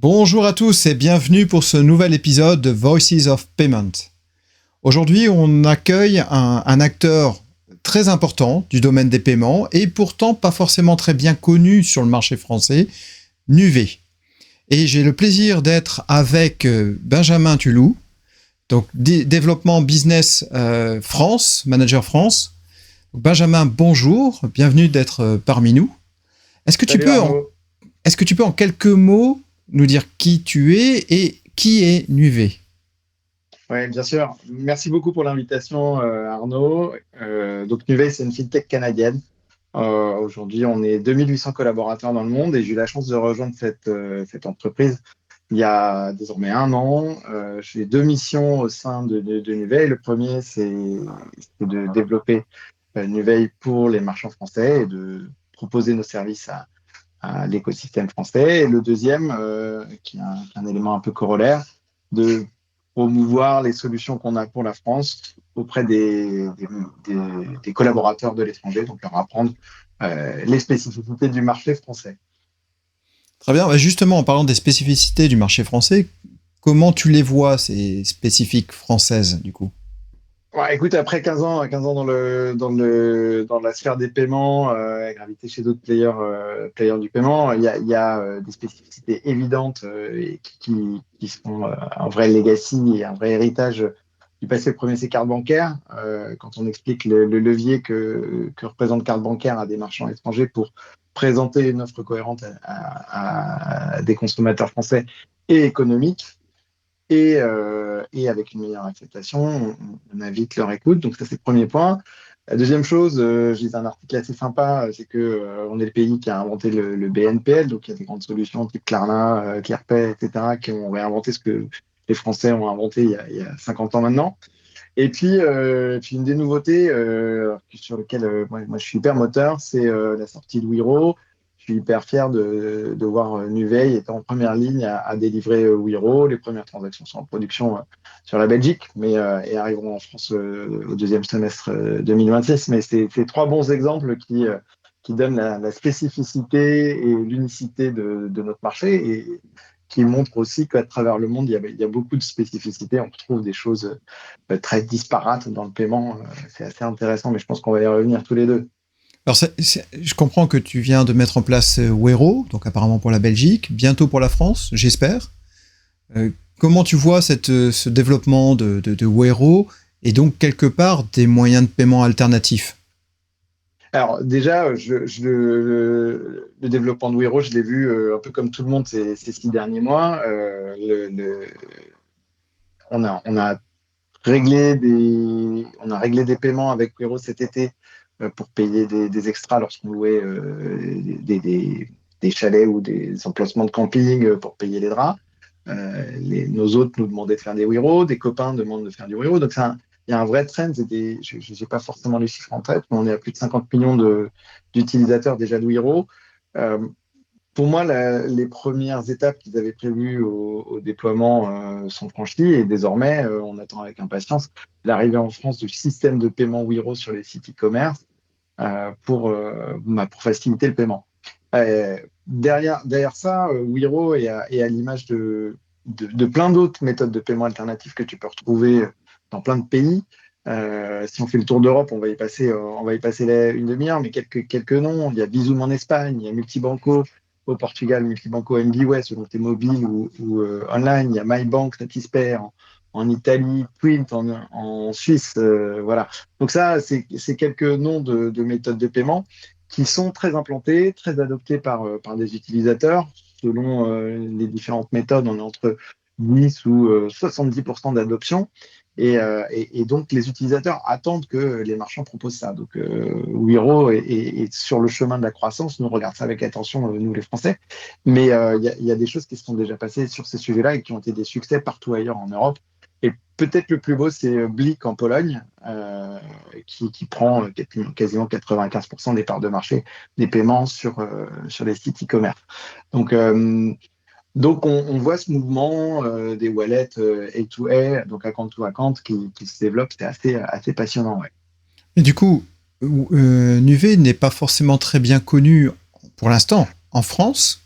Bonjour à tous et bienvenue pour ce nouvel épisode de Voices of Payment. Aujourd'hui, on accueille un acteur très important du domaine des paiements et pourtant pas forcément très bien connu sur le marché français, Nuvei. Et j'ai le plaisir d'être avec Benjamin Tulou, donc développement business France, manager France. Benjamin, bonjour, bienvenue d'être parmi nous. Est-ce que tu Salut peux Arnaud. en quelques mots nous dire qui tu es et qui est Nuvei? Ouais, bien sûr. Merci beaucoup pour l'invitation, Arnaud. Donc Nuvei, c'est une fintech canadienne. Aujourd'hui, on est 2800 collaborateurs dans le monde et j'ai eu la chance de rejoindre cette entreprise il y a désormais un an. J'ai deux missions au sein de Nuvei. Le premier, c'est de développer Nuvei pour les marchands français et de proposer nos services à l'écosystème français. Et le deuxième, qui est un élément un peu corollaire, de promouvoir les solutions qu'on a pour la France auprès des collaborateurs de l'étranger, donc leur apprendre les spécificités du marché français. Très bien. Justement, en parlant des spécificités du marché français, comment tu les vois, ces spécifiques françaises, du coup? Ouais, écoute, après 15 ans dans la sphère des paiements, gravité chez d'autres players du paiement, il y a des spécificités évidentes et qui sont un vrai legacy et un vrai héritage du passé. Le premier, c'est carte bancaire. Quand on explique le levier que représente carte bancaire à des marchands étrangers pour présenter une offre cohérente à des consommateurs français et économiques, et avec une meilleure acceptation, on invite leur écoute. Donc ça, c'est le premier point. La deuxième chose, j'ai lu un article assez sympa, c'est que on est le pays qui a inventé le BNPL, donc il y a des grandes solutions type Klarna, ClearPay, etc., qui ont réinventé ce que les Français ont inventé il y a 50 ans maintenant. Et puis une des nouveautés sur lesquelles moi, je suis hyper moteur, c'est la sortie de Wiro. Je suis hyper fier de voir Nuvei être en première ligne à délivrer Wiro. Les premières transactions sont en production sur la Belgique, et arriveront en France au deuxième semestre 2026. Mais c'est trois bons exemples qui donnent la spécificité et l'unicité de notre marché et qui montrent aussi qu'à travers le monde, il y a beaucoup de spécificités. On retrouve des choses très disparates dans le paiement. C'est assez intéressant, mais je pense qu'on va y revenir tous les deux. Alors, je comprends que tu viens de mettre en place Wero, donc apparemment pour la Belgique, bientôt pour la France, j'espère. Comment tu vois ce développement de Wero et donc quelque part des moyens de paiement alternatifs? Alors déjà, le développement de Wero, je l'ai vu un peu comme tout le monde ces 6 derniers mois. On a on a réglé des paiements avec Wero cet été pour payer des extras lorsqu'on louait des chalets ou des emplacements de camping pour payer les draps. Nos hôtes nous demandaient de faire des Wiro, des copains demandent de faire du Wiro. Donc, il y a un vrai trend. Je n'ai pas forcément les chiffres en tête, mais on est à plus de 50 millions d'utilisateurs déjà de Wiro. Euh, pour moi, les premières étapes qu'ils avaient prévues au déploiement sont franchies et désormais, on attend avec impatience l'arrivée en France du système de paiement Wiro sur les sites e-commerce pour faciliter le paiement. Derrière ça, Wiro est à l'image de plein d'autres méthodes de paiement alternatives que tu peux retrouver dans plein de pays. Si on fait le tour d'Europe, on va y passer une demi-heure, mais quelques noms. Il y a Bizum en Espagne, il y a Multibanco au Portugal, Multibanco MBWay, selon tes mobiles ou online. Il y a MyBank, Satispay en Italie, Twint en Suisse. Voilà. Donc ça, c'est quelques noms de méthodes de paiement qui sont très implantés, très adoptés par des utilisateurs. Selon les différentes méthodes, on est entre 10 ou 70% d'adoption. Et donc, les utilisateurs attendent que les marchands proposent ça. Donc, Wiro est sur le chemin de la croissance. Nous, on regarde ça avec attention, nous, les Français. Mais il y a des choses qui se sont déjà passées sur ces sujets-là et qui ont été des succès partout ailleurs en Europe. Et peut-être le plus beau, c'est Blik en Pologne, qui prend quasiment 95% des parts de marché des paiements sur les sites e-commerce. Donc, on voit ce mouvement des wallets A2A, donc account to account, qui se développe. C'est assez passionnant. Ouais. Et du coup, Nuvei n'est pas forcément très bien connu pour l'instant en France.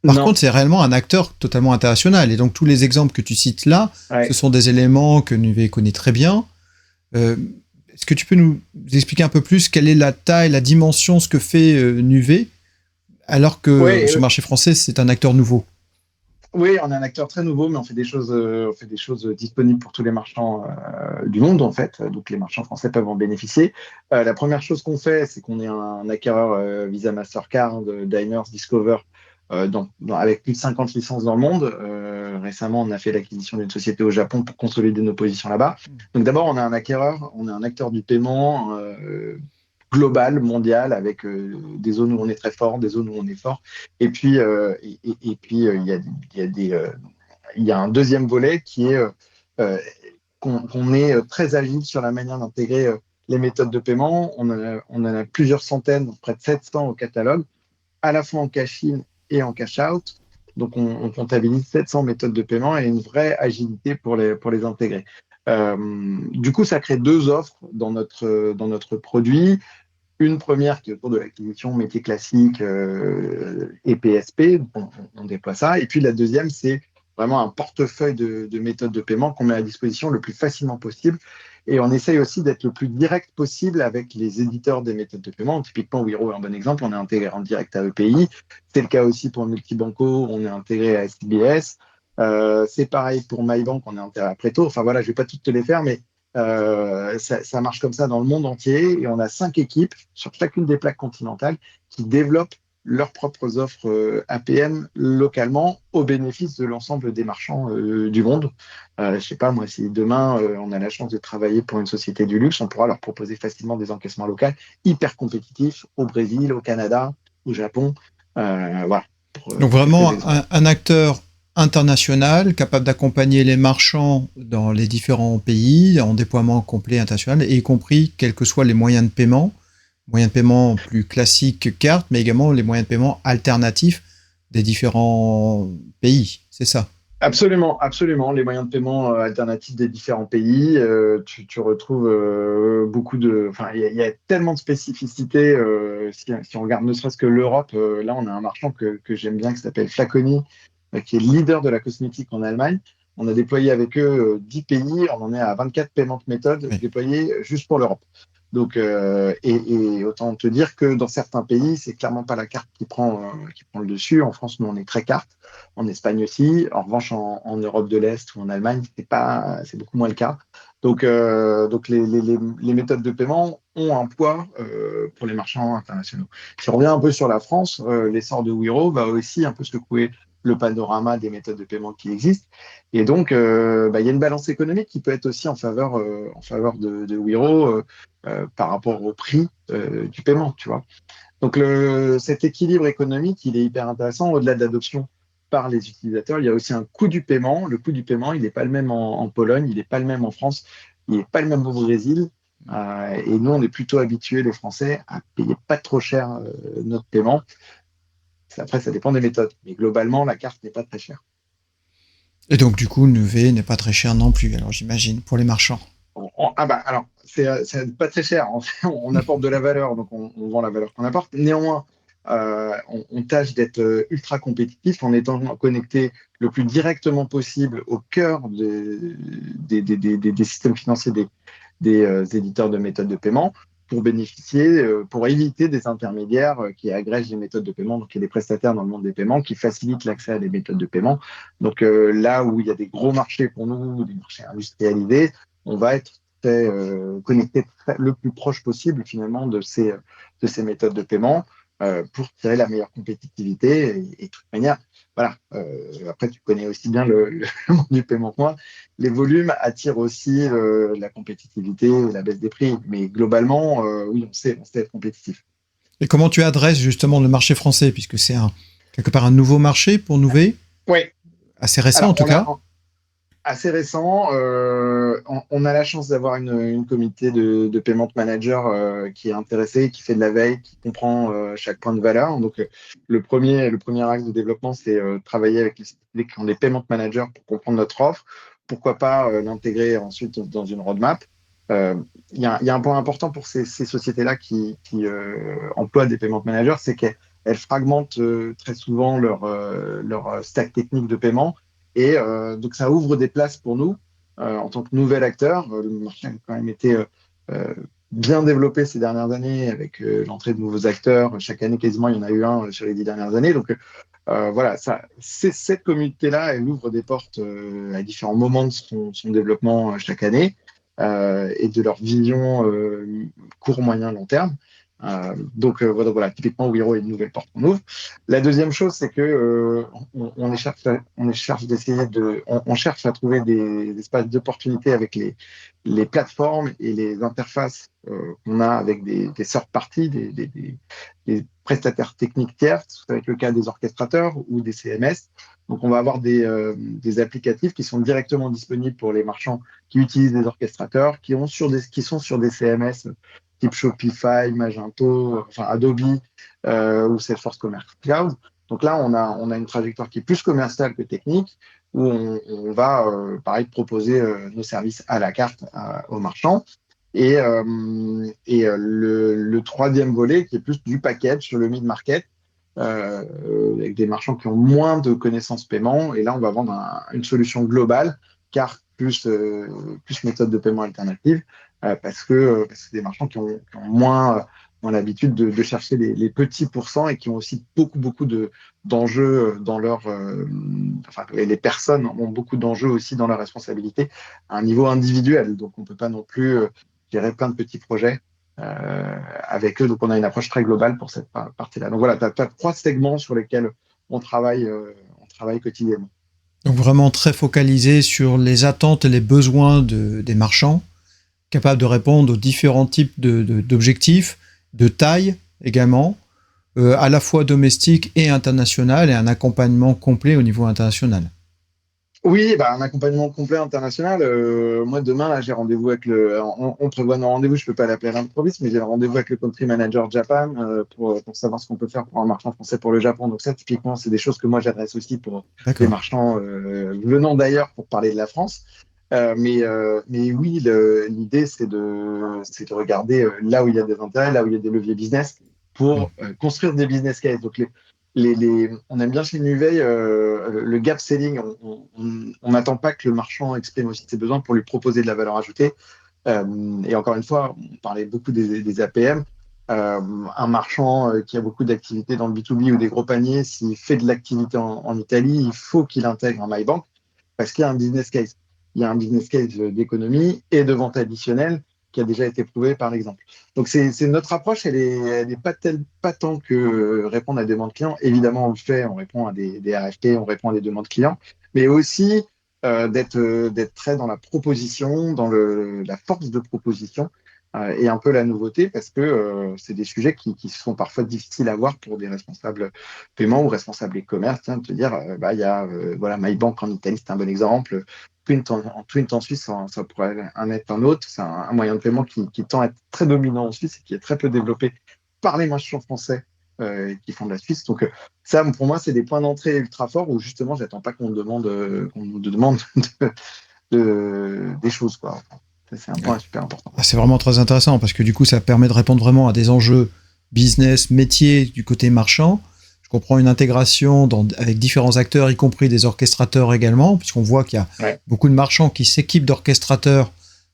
Par Non, contre, c'est réellement un acteur totalement international. Et donc, tous les exemples que tu cites là, ce ouais. sont des éléments que Nuvei connaît très bien. Euh, Est-ce que tu peux nous expliquer un peu plus quelle est la taille, la dimension, ce que fait Nuvei, alors que Ouais, sur le marché français, c'est un acteur nouveau? oui, on est un acteur très nouveau, mais on fait des choses disponibles pour tous les marchands du monde, en fait. Donc, les marchands français peuvent en bénéficier. La première chose qu'on fait, c'est qu'on est un acquéreur Visa Mastercard, Diners, Discover, avec plus de 50 licences dans le monde. Récemment, on a fait l'acquisition d'une société au Japon pour consolider nos positions là-bas. Donc, d'abord, on est un acquéreur, on est un acteur du paiement global, mondial, avec des zones où on est très fort, des zones où on est fort. Et puis, il y a un deuxième volet qui est euh, qu'on est très agile sur la manière d'intégrer les méthodes de paiement. On en a plusieurs centaines, près de 700 au catalogue, à la fois en cash-in et en cash-out. Donc, on comptabilise 700 méthodes de paiement et une vraie agilité pour les intégrer. Du coup, ça crée deux offres dans notre produit. Une première qui est autour de l'acquisition métier classique et PSP, on déploie ça. Et puis la deuxième, c'est vraiment un portefeuille de méthodes de paiement qu'on met à disposition le plus facilement possible. Et on essaye aussi d'être le plus direct possible avec les éditeurs des méthodes de paiement. Typiquement, Wiro est un bon exemple, on est intégré en direct à EPI. C'est le cas aussi pour Multibanco, on est intégré à SBS. C'est pareil pour MyBank, on est intégré à Preto. Enfin voilà, je ne vais pas toutes te les faire, mais ça marche comme ça dans le monde entier et on a 5 équipes sur chacune des plaques continentales qui développent leurs propres offres APM localement au bénéfice de l'ensemble des marchands du monde. Je sais pas, moi, si demain on a la chance de travailler pour une société du luxe, on pourra leur proposer facilement des encaissements locaux hyper compétitifs au Brésil, au Canada, au Japon. Voilà, Donc pour quelques vraiment exemples. un acteur international capable d'accompagner les marchands dans les différents pays en déploiement complet international, et y compris quels que soient les moyens de paiement plus classiques que carte, mais également les moyens de paiement alternatifs des différents pays. C'est ça. Absolument, absolument. Les moyens de paiement alternatifs des différents pays, tu retrouves beaucoup de. Enfin, il y a tellement de spécificités. Si on regarde ne serait-ce que l'Europe, là, on a un marchand que j'aime bien qui s'appelle Flaconi, qui est leader de la cosmétique en Allemagne. On a déployé avec eux 10 pays. On en est à 24 paiement méthodes Oui. déployées juste pour l'Europe. Donc, et autant te dire que dans certains pays, c'est clairement pas la carte qui prend le dessus. En France, nous, on est très carte. En Espagne aussi. En revanche, en Europe de l'Est ou en Allemagne, c'est beaucoup moins le cas. Donc les méthodes de paiement ont un poids pour les marchands internationaux. Si on revient un peu sur la France, l'essor de Wiro va aussi un peu secouer le panorama des méthodes de paiement qui existent. Et donc, il y a une balance économique qui peut être aussi en faveur de Wiro par rapport au prix du paiement, tu vois. Donc cet équilibre économique, il est hyper intéressant. Au-delà de l'adoption par les utilisateurs, il y a aussi un coût du paiement. Le coût du paiement, il n'est pas le même en Pologne, il n'est pas le même en France, il n'est pas le même au Brésil. Et nous, on est plutôt habitués, les Français, à payer pas trop cher notre paiement. Après, ça dépend des méthodes. Mais globalement, la carte n'est pas très chère. Et donc du coup, Nuvei n'est pas très cher non plus, alors j'imagine, pour les marchands. Ah bah alors, c'est pas très cher. On apporte de la valeur, donc on vend la valeur qu'on apporte. Néanmoins, on tâche d'être ultra compétitif en étant connecté le plus directement possible au cœur des systèmes financiers des éditeurs de méthodes de paiement pour bénéficier, pour éviter des intermédiaires qui agrègent les méthodes de paiement. Donc, il y a des prestataires dans le monde des paiements qui facilitent l'accès à des méthodes de paiement. Donc, là où il y a des gros marchés pour nous, des marchés industrialisés, on va être connecté le plus proche possible finalement de ces méthodes de paiement pour tirer la meilleure compétitivité. Et de toute manière, voilà. Après, tu connais aussi bien le monde du paiement que moi. Les volumes attirent aussi la compétitivité et la baisse des prix. Mais globalement, oui, on sait être compétitif. Et comment tu adresses justement le marché français, puisque c'est quelque part un nouveau marché pour Nuvei, Oui. assez récent en Alors, tout cas. assez récent. On a la chance d'avoir une comité de payment manager qui est intéressée, qui fait de la veille, qui comprend chaque point de valeur. Donc, le premier axe de développement, c'est travailler avec les sociétés qui ont des payment managers pour comprendre notre offre. Pourquoi pas l'intégrer ensuite dans une roadmap. Il y a un point important pour ces sociétés-là qui emploient des payment managers, c'est qu'elles elles fragmentent très souvent leur stack technique de paiement. Et donc, ça ouvre des places pour nous en tant que nouvel acteur. Le marché a quand même été euh, bien développé ces dernières années avec l'entrée de nouveaux acteurs. Chaque année, quasiment, il y en a eu un sur les 10 dernières années. Donc, voilà, cette communauté-là, elle ouvre des portes à différents moments de son développement chaque année et de leur vision court, moyen, long terme. Donc voilà, typiquement, Wiro est une nouvelle porte qu'on ouvre. La deuxième chose, c'est que on cherche d'essayer on cherche à trouver des espaces d'opportunité avec les plateformes et les interfaces qu'on a avec des third parties, des prestataires techniques tiers. Ça va être le cas des orchestrateurs ou des CMS. Donc, on va avoir des applicatifs qui sont directement disponibles pour les marchands qui utilisent des orchestrateurs, qui sont sur des CMS type Shopify, Magento, enfin Adobe ou Salesforce Commerce Cloud. Donc là, on a une trajectoire qui est plus commerciale que technique, où on va, pareil, proposer nos services à la carte aux marchands. Le troisième volet, qui est plus du package sur le mid-market, avec des marchands qui ont moins de connaissances paiement. Et là, on va vendre une solution globale, car plus méthode de paiement alternative, parce que c'est des marchands qui ont moins dans l'habitude de chercher les petits pourcents et qui ont aussi beaucoup d'enjeux dans leur... enfin, les personnes ont beaucoup d'enjeux aussi dans leur responsabilité à un niveau individuel. Donc, on ne peut pas non plus gérer plein de petits projets avec eux. Donc, on a une approche très globale pour cette partie-là. Donc, voilà, tu as 3 segments sur lesquels on travaille quotidiennement. Donc vraiment très focalisé sur les attentes et les besoins des marchands, capable de répondre aux différents types d'objectifs, de taille également, à la fois domestique et international, et un accompagnement complet au niveau international. Oui, bah, un accompagnement complet international. Moi, demain, là, j'ai rendez-vous avec on prévoit nos rendez-vous, je ne peux pas l'appeler à l'improviste, mais j'ai un rendez-vous avec le country manager Japan pour savoir ce qu'on peut faire pour un marchand français pour le Japon. Donc ça, typiquement, c'est des choses que moi, j'adresse aussi pour des D'accord. marchands venant d'ailleurs pour parler de la France. Mais oui, l'idée, c'est de regarder là où il y a des intérêts, là où il y a des leviers business pour construire des business cases. Donc, on aime bien chez Nuvei le gap selling. On n'attend pas que le marchand exprime aussi ses besoins pour lui proposer de la valeur ajoutée. Et encore une fois, on parlait beaucoup des APM. Un marchand qui a beaucoup d'activités dans le B2B ou des gros paniers, s'il fait de l'activité en Italie, il faut qu'il intègre un MyBank parce qu'il y a un business case. Il y a un business case d'économie et de vente additionnelle qui a déjà été prouvé par l'exemple. Donc, c'est notre approche, elle est pas tant que répondre à des demandes clients. Évidemment, on le fait, on répond à des RFP, on répond à des demandes clients, mais aussi d'être très dans la proposition, dans la force de proposition et un peu la nouveauté, parce que c'est des sujets qui sont parfois difficiles à voir pour des responsables paiement ou responsables e-commerce. Tiens, de te dire, il y a voilà, MyBank en Italie, c'est un bon exemple. Twint en Suisse, ça pourrait en être un autre. C'est un moyen de paiement qui tend à être très dominant en Suisse et qui est très peu développé par les marchands français qui font de la Suisse. Donc, ça, pour moi, c'est des points d'entrée ultra forts où justement, j'attends pas qu'on nous demande des choses, quoi. C'est un point super important. C'est vraiment très intéressant parce que du coup, ça permet de répondre vraiment à des enjeux business, métier du côté marchand. Je comprends une intégration avec différents acteurs, y compris des orchestrateurs également, puisqu'on voit qu'il y a beaucoup de marchands qui s'équipent d'orchestrateurs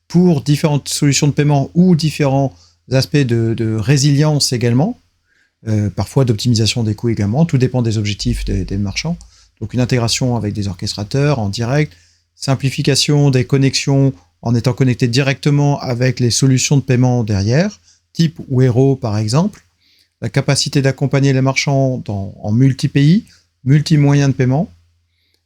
pour différentes solutions de paiement ou différents aspects de résilience également, parfois d'optimisation des coûts également. Tout dépend des objectifs des marchands. Donc une intégration avec des orchestrateurs en direct, simplification des connexions en étant connecté directement avec les solutions de paiement derrière, type Wero par exemple, la capacité d'accompagner les marchands en multi-pays, multi-moyens de paiement,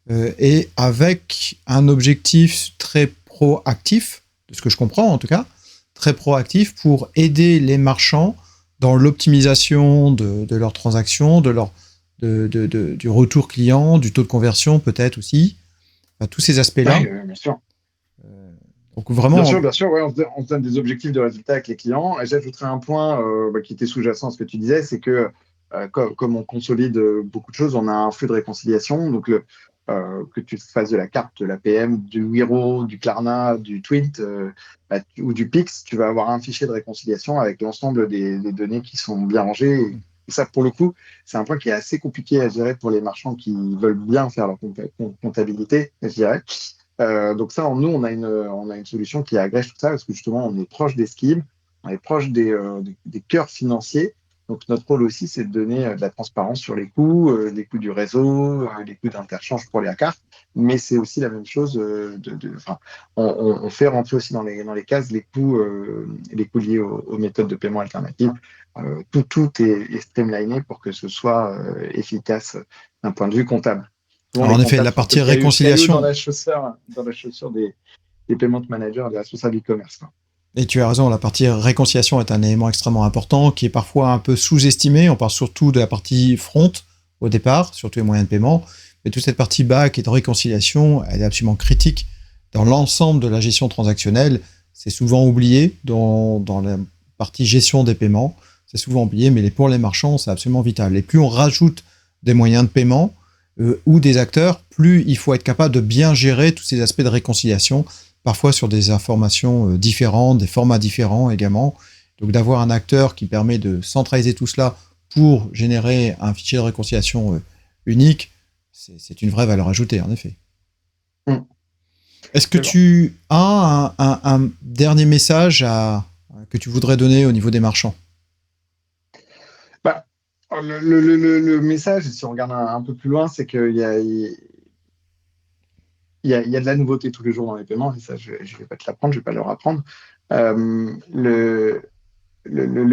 et avec un objectif très proactif, de ce que je comprends en tout cas, très proactif pour aider les marchands dans l'optimisation de leurs transactions, du retour client, du taux de conversion peut-être aussi, enfin, tous ces aspects-là. Oui, bien sûr. Donc vraiment, Bien sûr, ouais, on se donne des objectifs de résultats avec les clients. Et j'ajouterais un point qui était sous-jacent à ce que tu disais, c'est que comme on consolide beaucoup de choses, on a un flux de réconciliation. Donc, que tu fasses de la carte, de l'APM, du Wiro, du Klarna, du Twint ou du Pix, tu vas avoir un fichier de réconciliation avec l'ensemble des données qui sont bien rangées Et ça, pour le coup, c'est un point qui est assez compliqué à gérer pour les marchands qui veulent bien faire leur comptabilité, je dirais. Donc ça, nous, on a une solution qui agrège tout ça parce que justement, on est proche des schemes, on est proche des cœurs financiers. Donc notre rôle aussi, c'est de donner de la transparence sur les coûts du réseau, les coûts d'interchange pour les cartes. Mais c'est aussi la même chose. On fait rentrer aussi dans les cases les coûts liés aux méthodes de paiement alternatives. Tout est streamliné pour que ce soit efficace d'un point de vue comptable. Souvent, Alors, les en effet, comptables la sont un peu partie cailloux réconciliation, dans la chaussure des payment managers, des responsables e-commerce, quoi. et tu as raison, la partie réconciliation est un élément extrêmement important qui est parfois un peu sous-estimé. On parle surtout de la partie front au départ, surtout les moyens de paiement. Mais toute cette partie back et de réconciliation, elle est absolument critique dans l'ensemble de la gestion transactionnelle. C'est souvent oublié dans la partie gestion des paiements. C'est souvent oublié, mais pour les marchands, c'est absolument vital. Et plus on rajoute des moyens de paiement ou des acteurs, plus il faut être capable de bien gérer tous ces aspects de réconciliation, parfois sur des informations différentes, des formats différents également. Donc d'avoir un acteur qui permet de centraliser tout cela pour générer un fichier de réconciliation unique, c'est une vraie valeur ajoutée, en effet. Mm. Est-ce que tu as un dernier message que tu voudrais donner au niveau des marchands? Bah, le message, si on regarde un peu plus loin, c'est qu'il y a de la nouveauté tous les jours dans les paiements, et ça, je ne vais pas te l'apprendre, je ne vais pas leur apprendre. Le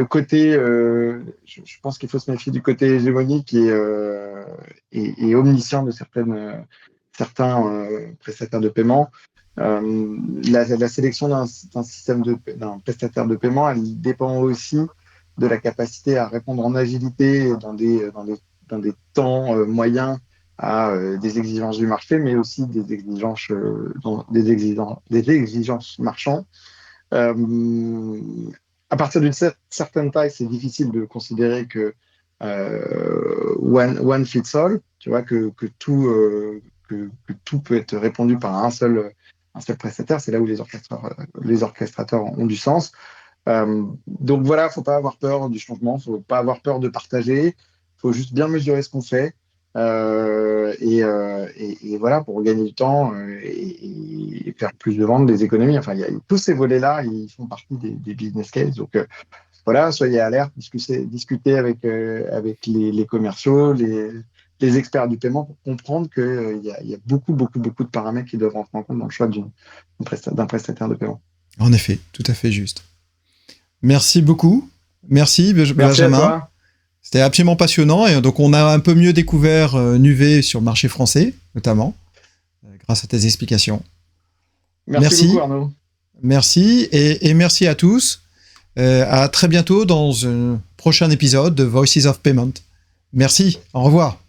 côté, je pense qu'il faut se méfier du côté hégémonique et omniscient de certains prestataires de paiement. La sélection d'un prestataire de paiement, elle dépend aussi de la capacité à répondre en agilité dans des temps moyens à des exigences du marché, mais aussi des exigences marchandes. Euh, à partir d'une certaine taille, c'est difficile de considérer que one fits all, tu vois, que tout peut être répondu par un seul prestataire. C'est là où les orchestrateurs ont du sens. Donc voilà, faut pas avoir peur du changement, faut pas avoir peur de partager, faut juste bien mesurer ce qu'on fait. Et voilà, pour gagner du temps et faire plus de ventes, des économies. Enfin, tous ces volets-là, ils font partie des business cases. Donc voilà, soyez alerte, discutez avec les commerciaux, les experts du paiement pour comprendre qu'il y a beaucoup, beaucoup, beaucoup de paramètres qui doivent rentrer en compte dans le choix d'un prestataire de paiement. En effet, tout à fait juste. Merci beaucoup. Merci, Merci Benjamin. à toi. C'était absolument passionnant. Et donc, on a un peu mieux découvert Nuvei sur le marché français, notamment, grâce à tes explications. Merci beaucoup, Arnaud. Merci. Et merci à tous. À très bientôt dans un prochain épisode de Voices of Payment. Merci. Au revoir.